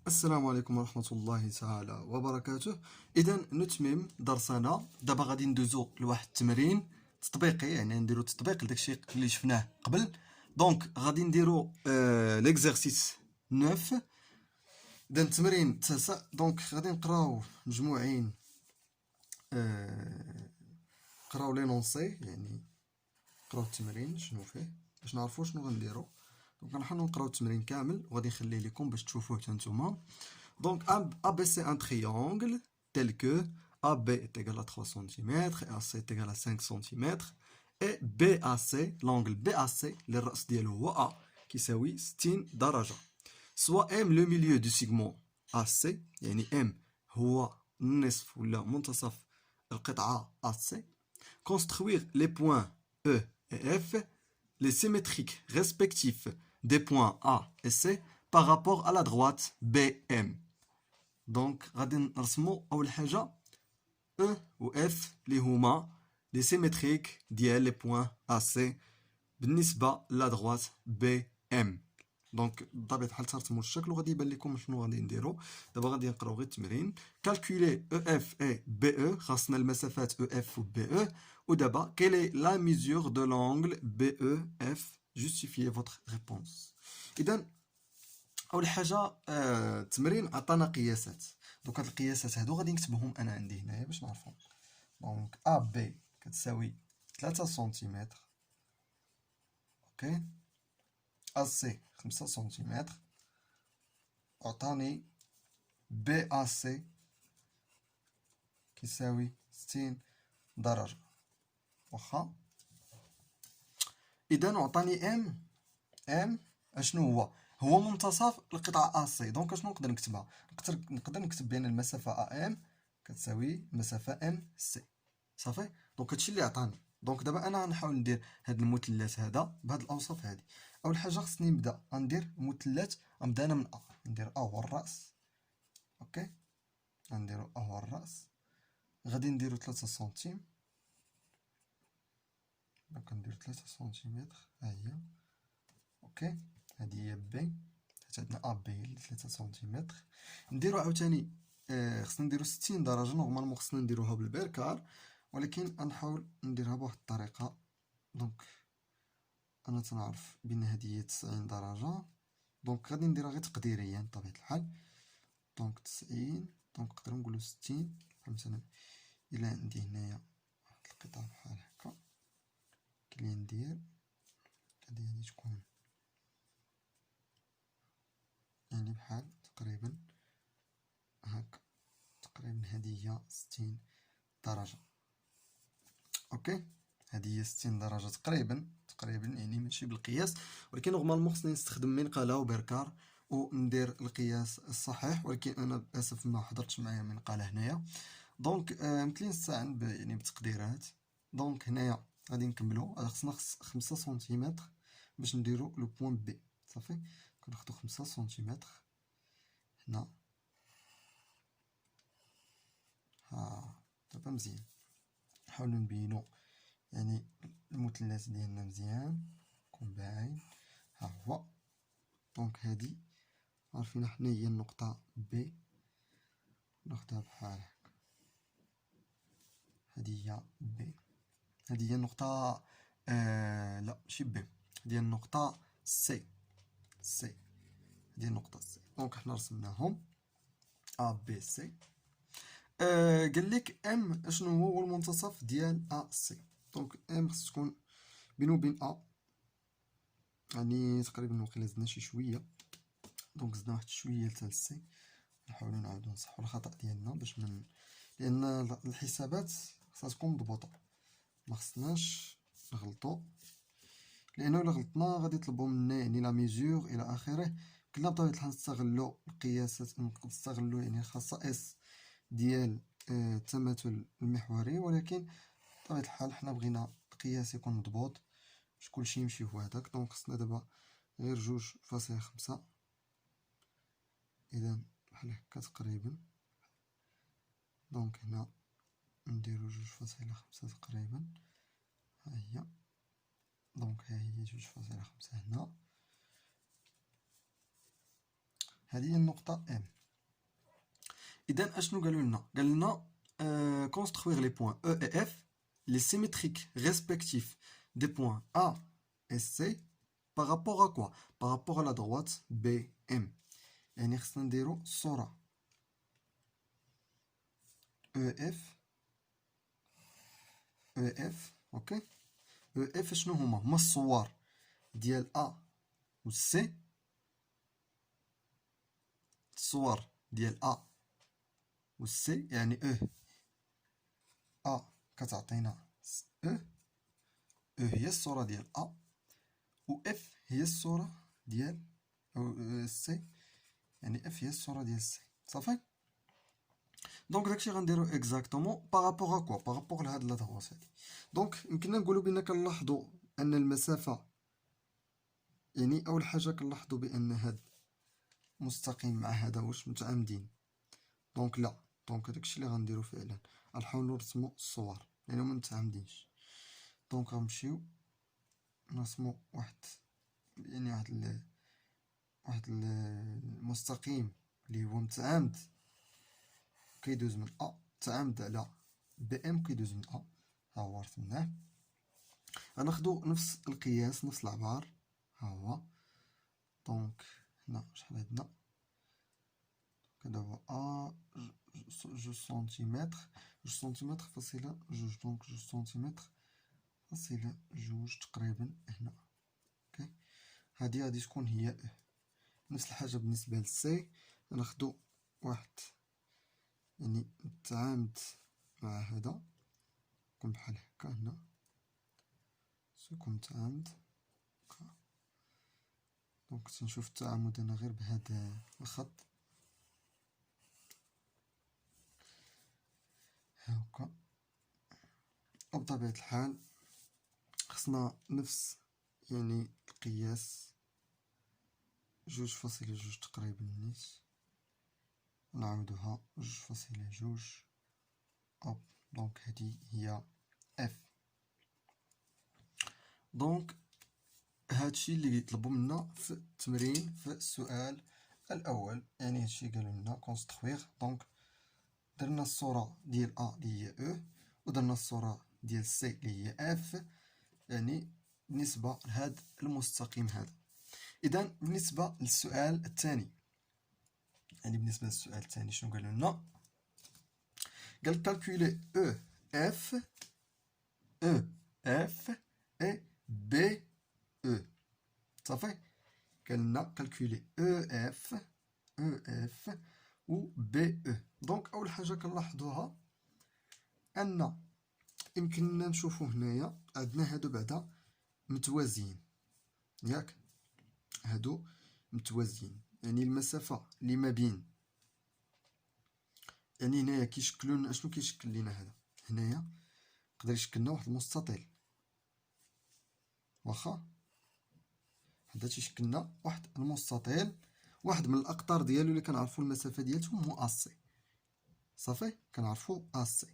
السلام عليكم ورحمة الله تعالى وبركاته. إذا نتمم درسنا. دابا غادي ندوزو لواحد التمرين تطبيقي، يعني نديرو تطبيق لداكشي اللي شفناه قبل. دونك غادي نديرو ليكزارسيس 9. إذا التمرين التاسع. دونك غادي نقراو مجموعين، نقراو لينونسي، يعني نقراو التمرين شنو فيه باش نعرفو شنو غنديرو. دونك غنحاولو نقراو التمرين كامل وغادي نخليه لكم باش تشوفوه حتى نتوما. Donc AB c'est un triangle tel que AB est égal à 3 cm et AC est égal à 5 cm et BAC, l'angle BAC le رأس ديالو هو A كيساوي 60 درجة. Soit M le milieu du segment AC، يعني M هو النصف ولا منتصف القطعة AC. Construire les points E et F, les symétriques respectifs des points A et C par rapport à la droite BM. دونك غادي نرسمو اول حاجه او و اف اللي هما لي سيمتريك ديال لي بوين ا سي بالنسبه لا دروات بي ام. دونك بطبيعه الحال ترسموا الشكل وغادي يبان لكم شنو غادي نديرو. دابا غادي نقراو غير التمرين. كالكولي او اف اي بي او، خاصنا المسافات او اف و بي او. ودابا كيل اي لا ميزور دو لونغل بي او اف، جوستيفيي فوتر ريبونس. اذا اول حاجه التمرين عطانا قياسات. دونك هاد القياسات هادو غادي نكتبهم انا عندي هنايا باش نعرفهم. دونك ا بي كتساوي 3 سنتيمتر، اوكي. ا سي 5 سنتيمتر. عطاني بي ا سي كيساوي 60 درجه، واخا. اذا عطاني ام اشنو هو منتصف القطعة AC. دونك اشنو نقدر نكتبها؟ نقدر نكتب بين المسافة AM كتساوي المسافة MC، صافي. دونك هادشي اللي عطاني. دونك دابا انا غنحاول ندير هاد المثلث هذا بهاد الاوصاف هادي. اول حاجة خصني نبدا غندير مثلث. غنبدا انا من ندير هو الراس، اوكي. غنديرو هو الراس، غادي نديرو 3 سنتيم. دونك ندير 3 سنتيمتر، ها هي، اوكي. هادي هي بي، عندنا ا بي 3 سنتيمتر. نديرو عاوتاني خصنا نديرو 60 درجة. نورمالمون خصنا نديروها بالبركار، ولكن غنحاول نديرها بواحد الطريقة. دونك انا تنعرف بان هادي هي 90 درجة. دونك غادي نديرها غير تقديريا بطبيعة الحال. دونك 90، دونك نقدرو نقولو 60. مثلا الا عندي هنايا واحد القطعة بحال هكا كلي ندير، هادي تكون يعني بحال تقريبا هاكا، تقريبا هادي هي 60 درجة، اوكي. هادي هي 60 درجة تقريبا يعني ماشي بالقياس، ولكن نورمالمون خصني نستخدم منقلة وبركار وندير القياس الصحيح، ولكن انا للاسف ما حضرتش معايا منقلة هنايا. دونك يمكن نستعن يعني بتقديرات. دونك هنايا غادي نكملو. خصنا 5 سنتيمتر باش نديرو لو بوين بي، صافي. كناخدو 5 سنتيمتر هنا. ها دابا مزيان. نحاولو نبينو يعني المثلث ديالنا مزيان يكون باين. ها هو. دونك هادي عارفين حنا هي النقطة بي، ناخدها بحال هكا. هادي هي بي، هادي هي النقطة لا ماشي بي، هادي هي النقطة سي. هادي هي النقطة سي. دونك حنا رسمناهم ا بي سي. قالك ام اشنو هو المنتصف ديال ا سي. دونك ام خص تكون بينو وبين ا يعني تقريبا وقيلا زدنا شي شويه. دونك زدنا واحد شويه حتى لسي. نحاولو نعاودو نصحو الخطا ديالنا باش من، لان الحسابات خصها تكون مضبوطه، ما خصناش نغلطو، لانه الا غلطنا غادي يطلبوا منا يعني لا ميزور الى اخره. كنا بطبيعه الحال نستغلو القياسات، نستغلو يعني الخصائص ديال التماثل المحوري، ولكن بطبيعه الحال حنا بغينا القياس يكون مضبوط باش كلشي يمشي هو هداك. دونك خصنا دابا غير 2.5. اذا بحال هكا تقريبا. دونك هنا نديرو 2.5 تقريبا، ها هي. دونك ها هي 2.5 هنا. هذه هي النقطة ام. إذا أشنو قالوا لنا؟ قال لنا construire les points E et F, les symétriques respectifs des points A et C par rapport à quoi? Par rapport à la droite BM. يعني خصنا نديرو الصورة EF اوكي. EF شنو هما الصور ديال A و C، الصور ديال A و C، يعني A كتعطينا E هي الصورة ديال A، و F هي الصورة ديال C، يعني F هي الصورة ديال C. صافي. دونك داكشي غنديرو اكزاكتومون بارابور ا كوا، بارابور لهاد لا دروس هادي. دونك يمكننا نقولو بان كنلاحظو ان المسافة، يعني اول حاجة كنلاحظو بان هاد مستقيم مع هذا واش متعامدين. دونك لا، دونك داكشي اللي غنديرو فعلا غنحاولو نرسمو الصور لانه ما متعامدينش. دونك غنمشيو نرسمو يعني واحد المستقيم اللي هو متعامد كيدوز من A، متعامد على BM كيدوز من A، ها هو رسمناه. غناخدو نفس القياس، نفس العبار، ها هو. دونك هنا شحال عندنا؟ هذا هو جوج سنتيمتر فاصلة جوج، دونك جوج سنتيمتر فاصلة جوج تقريبا هنا. اوكي، هادي غادي تكون هي نفس الحاجة بالنسبة للسي. غناخدو واحد يعني متعامد مع هذا، يكون بحال هكا هنا، يكون متعامد. دونك تنشوف التعامد انا غير بهذا الخط هاكا. وبطبيعة الحال خصنا نفس يعني القياس، جوج فاصلة جوج تقريبا نيت، نعاودوها جوج فاصلة جوج. دونك هادي هي اف. دونك هادشي اللي يطلبو منا في التمرين في السؤال الاول، يعني هادشي قالوا لنا كونسترويغ. دونك درنا الصورة ديال ا اللي هي او، ودرنا الصورة ديال سي اللي هي اف، يعني بالنسبة لهاد المستقيم هذا. اذا بالنسبة للسؤال الثاني، يعني بالنسبة للسؤال الثاني شنو قالوا لنا؟ قال كالكولي او اف اي بي او. صافي، قال لنا كالكولي او اف و بي او. دونك اول حاجة كنلاحظوها ان يمكننا نشوفو هنايا عندنا هادو بعدا متوازيين، ياك؟ هادو متوازيين، يعني المسافة اللي ما بين، يعني هنايا كيشكلو لنا اشنو كيشكل لينا هذا؟ هنايا يقدر يشكل لنا واحد المستطيل، واخا هذا تيشكل لنا واحد المستطيل، واحد من الاقطار ديالو اللي كنعرفو المسافة ديالتهم هو اسي. صافي، كنعرفو اسي،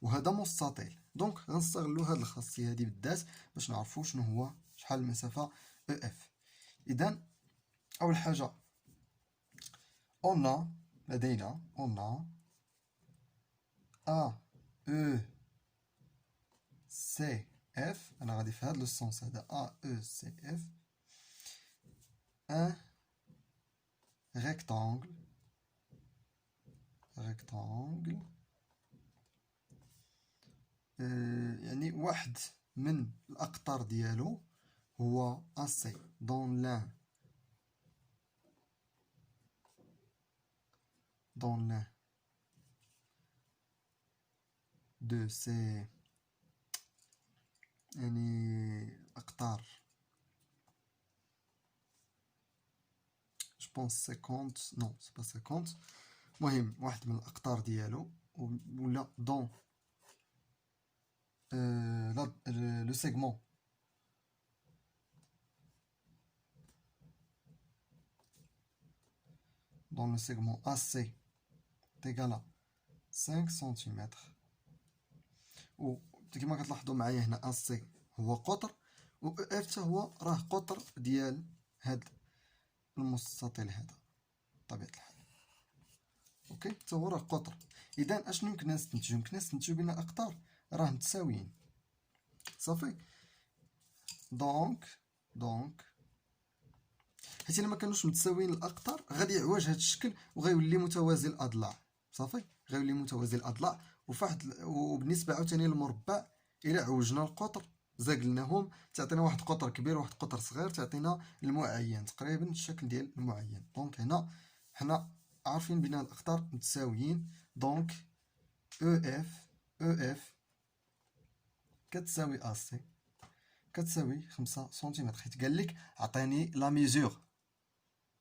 وهذا مستطيل. دونك غنستغلو هاد الخاصية هادي بالذات باش نعرفو شنو هو شحال المسافة او اف. اذا اول حاجة لدينا A E C F. أنا غادي في هاد لو سونس هذا A E C F un rectangle يعني واحد من الأقطار ديالو هو AC dans l'un de ces يعني أقطار، je pense 50 non c'est pas 50، المهم واحد من الأقطار ديالو، ولا dans le segment AC est égal à 5 cm. و كما كتلاحظوا معايا هنا AC هو قطر، و اف حتى هو راه قطر ديال هاد المستطيل هذا بطبيعة الحال. اوكي حتى هو راه قطر. اذا اشنو يمكننا نستنتجو؟ يمكننا نستنتجو بان الاقطار راه متساويين صافي. دونك حيت الا ما كانوش متساويين الاقطار غادي يعوج هذا الشكل وغيولي متوازي الاضلاع صافي، غيولي متوازي الاضلاع. وبالنسبه عاوتاني للمربع الا عوجنا القطر زاقلناهم تعطينا واحد قطر كبير وواحد قطر صغير، تعطينا المعين تقريبا الشكل ديال المعين. دونك هنا حنا عارفين بان الاقطار متساويين. دونك او اف كتساوي ا سي كتساوي 5 سنتيمتر، حيت قال لك عطيني لا ميزور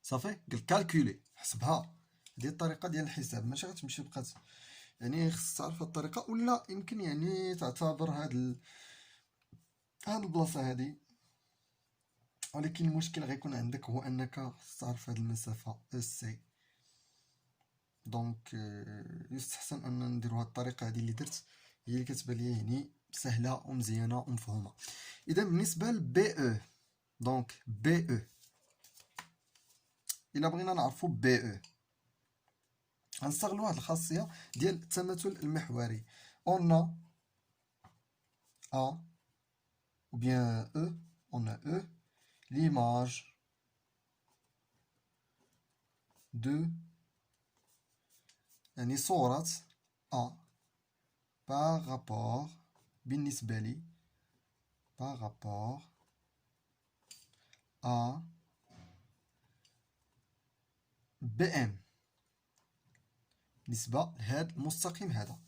صافي، قال كالكولي حسبها. هذه الطريقه ديال الحساب، ماشي غتمشي بقات يعني خص تعرف هاد الطريقه، ولا يمكن يعني تعتبر هاد البلاصه هادي. ولكن المشكل غيكون عندك هو انك خص تعرف هاد المسافه اس سي. دونك يستحسن ان نديرو هاد الطريقه هادي اللي درت، هي اللي كتبان ليا يعني سهله ومزيانه ومفهومه. اذا بالنسبه لبي او، دونك بي او الا بغينا نعرفو بي او غنستغلو واحد الخاصيه ديال التماثل المحوري. اون ا ou bien E, on a E, l'image de يعني صورة A par rapport بالنسبة لي par rapport à BM بالنسبة لهذا المستقيم هذا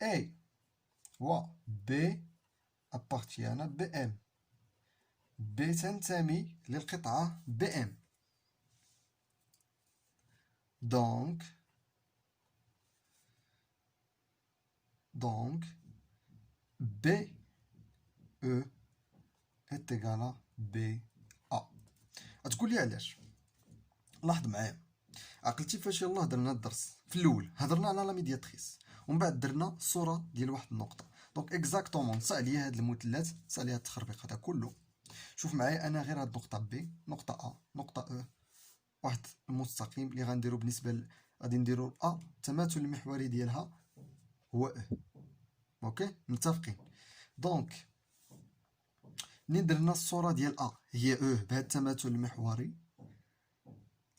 A و B appartient à BM. B تنتمي للقطعة BM. donc BE est égal à BA. غتقول لي علاش؟ لاحظ معايا، عقلتي فاش يلاه درنا الدرس في الاول هضرنا على لا ميدياتريس ومن بعد درنا الصوره ديال واحد النقطه. دونك اكزاكتومون نسى عليا هاد المثلث، نسى عليا التخربيق هذا كله. شوف معايا انا غير هاد النقطه بي، نقطه ا، نقطه او، واحد المستقيم اللي غنديرو بالنسبه غادي نديرو ا التماثل المحوري ديالها هو او. اوكي متفقين؟ دونك منين درنا الصوره ديال ا هي او بهذا التماثل المحوري،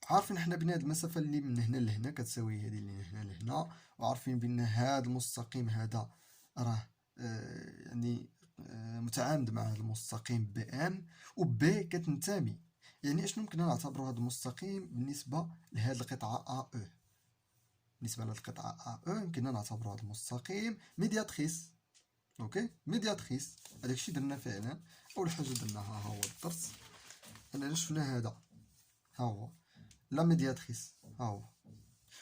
عارفين حنا بان هاد المسافه اللي من هنا لهنا كتساوي هذه اللي من هنا لهنا، وعارفين بان هذا المستقيم هذا راه يعني متعامد مع هذا المستقيم بي ام، وبي كتنتمي يعني اشنو يمكننا نعتبروا هذا المستقيم بالنسبه لهذه القطعه ا او. بالنسبه لهذه القطعه ا او يمكننا نعتبروا هذا المستقيم ميدياتريس. اوكي ميدياتريس، هذاك الشيء درنا فعلا. اول حاجه درناها ها هو الدرس اننا شفنا هذا ها هو لا ميدياتريس ها هو.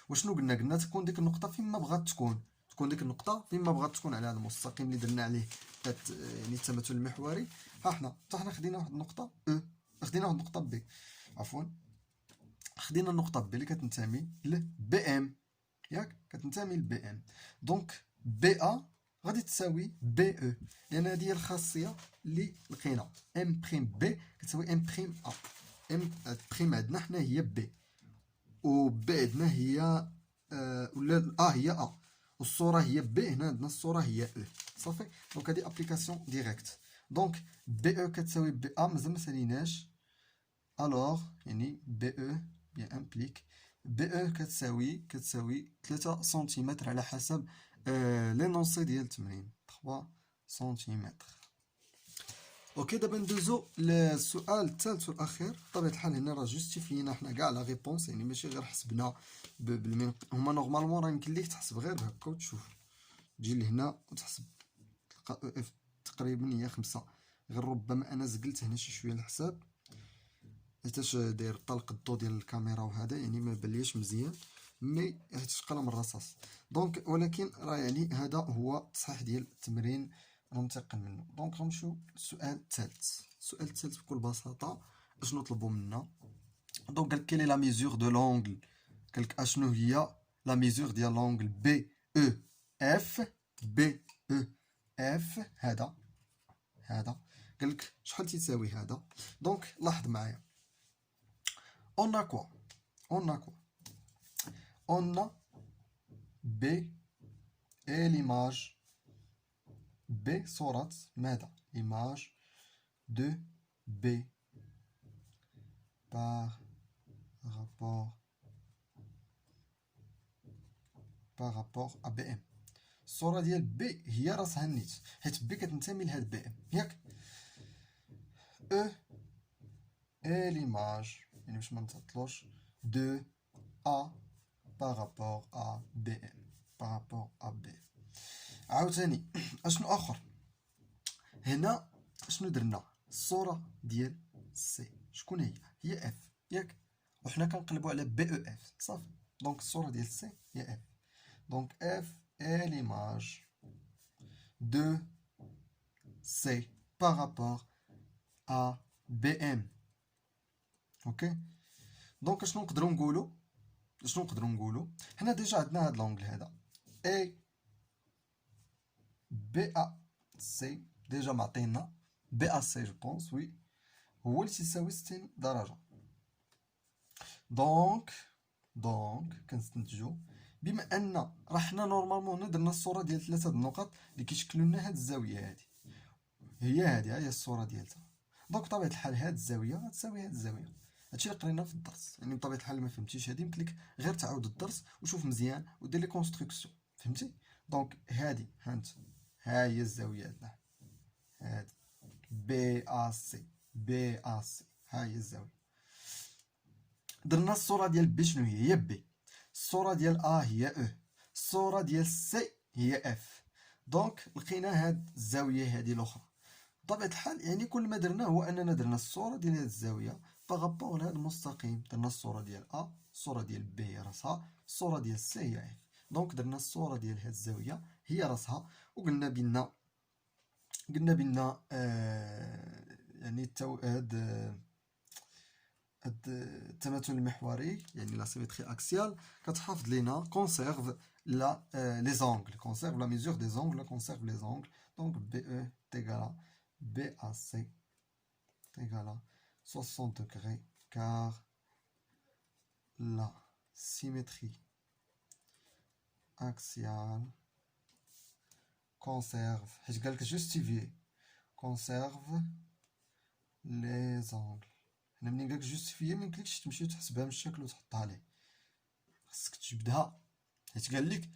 وشنو قلنا تكون ديك النقطه فين ما بغات تكون ديك النقطه فين ما بغات تكون على هذا المستقيم اللي درنا عليه يعني التماثل المحوري. ها حنا خدينا واحد النقطه او، خدينا واحد النقطه بي، عفوا خدينا النقطه بي اللي كتنتمي لبي ام، ياك كتنتمي لبي ام. دونك بي ا غادي تساوي بي او، لان هذه هي الخاصيه اللي لقينا ام بريم بي كتساوي ام بريم ا. ام بريم عندنا حنا هي بي، و بي عندنا هي ولا هي ا، والصوره هي بي، هنا عندنا الصوره هي او صافي. دونك هذه ابليكاسيون ديريكت. دونك بي او كتساوي بي ا مازال ما ساليناش، الوغ يعني بي او بيان امبليك بي او كتساوي 3 سنتيمتر على حسب لينونسي ديال التمرين 3 سنتيمتر. اوكي دابا ندوزو للسؤال الثالث والاخير. بطبيعه الحال هنا راه جوستيفينا حنا كاع لا ريبونس، يعني ماشي غير حسبنا هما نورمالمون راه يمكن ليك تحسب غير بهكا وتشوف تجي لهنا وتحسب تلقى او اف تقريبا هي 5. غير ربما انا زقلت هنا شي شويه الحساب حيتاش داير طلق الضو ديال الكاميرا وهذا يعني ما بليش مزيان، مي حيت قلم الرصاص. دونك ولكن راه يعني هذا هو التصحيح ديال التمرين ننتقل منه. دونك غنمشيو للسؤال الثالث. السؤال الثالث بكل بساطه اشنو طلبوا منا؟ دونك قالك كيلي لا ميزور دو لونغل، قالك اشنو هي لا ميزور ديال لونغل بي او اف. بي او اف هذا قالك شحال تيساوي هذا. دونك لاحظ معايا on a quoi on a B et l'image B صورة ماذا؟ image de B par rapport à BM. الصورة ديال بي هي راسها نيت، حيت بي كتنتمي لهاد بي ام ياك. او اي ليماج يعني باش ما نتعطلوش دو ا بارابور ا بي ام بارابور ا بي ام. عاوتاني اشنو اخر هنا؟ اشنو درنا؟ الصورة ديال سي شكون هي؟ هي اف ياك، وحنا كنقلبو على بي او اف صافي. دونك الصورة ديال سي هي اف. دونك اف اي ليماج de C par rapport à BM. اوكي. دونك شنو نقدروا نقولوا حنا ديجا عندنا هاد لونغل هذا اي بي ا سي ديجا معطينا بي ا سي جو بونس وي هو اللي تساوي 60 درجه. دونك كنستنتجوا بما ان راه حنا نورمالمون هنا درنا الصوره ديال 3 النقط اللي كيشكلوا لنا هاد الزاويه هادي، هي الصوره ديالها. دونك بطبيعه الحال هاد الزاويه غتساوي هاد الزاويه. هادشي اللي قرينا في الدرس، يعني بطبيعه الحال ما فهمتيش هادي يمكن لك غير تعاود الدرس وشوف مزيان ودير لي كونستركسيون، فهمتي؟ دونك هادي هانت ها هي الزاويه عندنا هادي بي ا سي ها هي الزاويه. درنا الصوره ديال بي شنو هي بي، الصوره ديال ا هي او، الصوره ديال سي هي اف. دونك لقينا هاد الزاويه هادي الاخرى. بطبيعة الحال يعني كل ما درنا هو اننا درنا الصورة ديال هاد الزاوية باغابور لهاد المستقيم. درنا الصورة ديال ا، الصورة ديال بي هي راسها، الصورة ديال سي هي اف. دونك درنا الصورة ديال هاد الزاوية هي راسها، وقلنا بينا يعني هاد التماثل المحوري يعني لا سيمتري اكسيال كتحافظ لينا كونسيرف لا لي زونغل، كونسيرف لا ميزور دي زونغل، كونسيرف لي زونغل. دونك بي او تيغال BAC égale à 60 degrés car la symétrie axiale conserve, justifier, conserve les angles. هنا منين قالك جوستيفيي ما يمكنلكش تمشي وتحسبها من الشكل وتحطها ليه، خاصك تجبدها حيت قال لك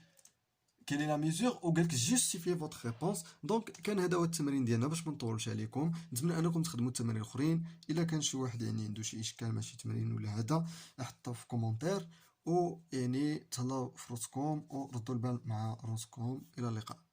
كاين لا ميزور وقالك جوستيفي فوتر ريبونس. دونك كان هذا هو التمرين ديالنا باش ما نطولش عليكم. نتمنى انكم تخدموا التمارين الاخرين. الا كان شي واحد يعني عنده شي اشكال مع شي تمرين ولا هذا حطوه في كومونتير، و يعني تهلاو في روسكم وردوا البال مع روسكم. الى اللقاء.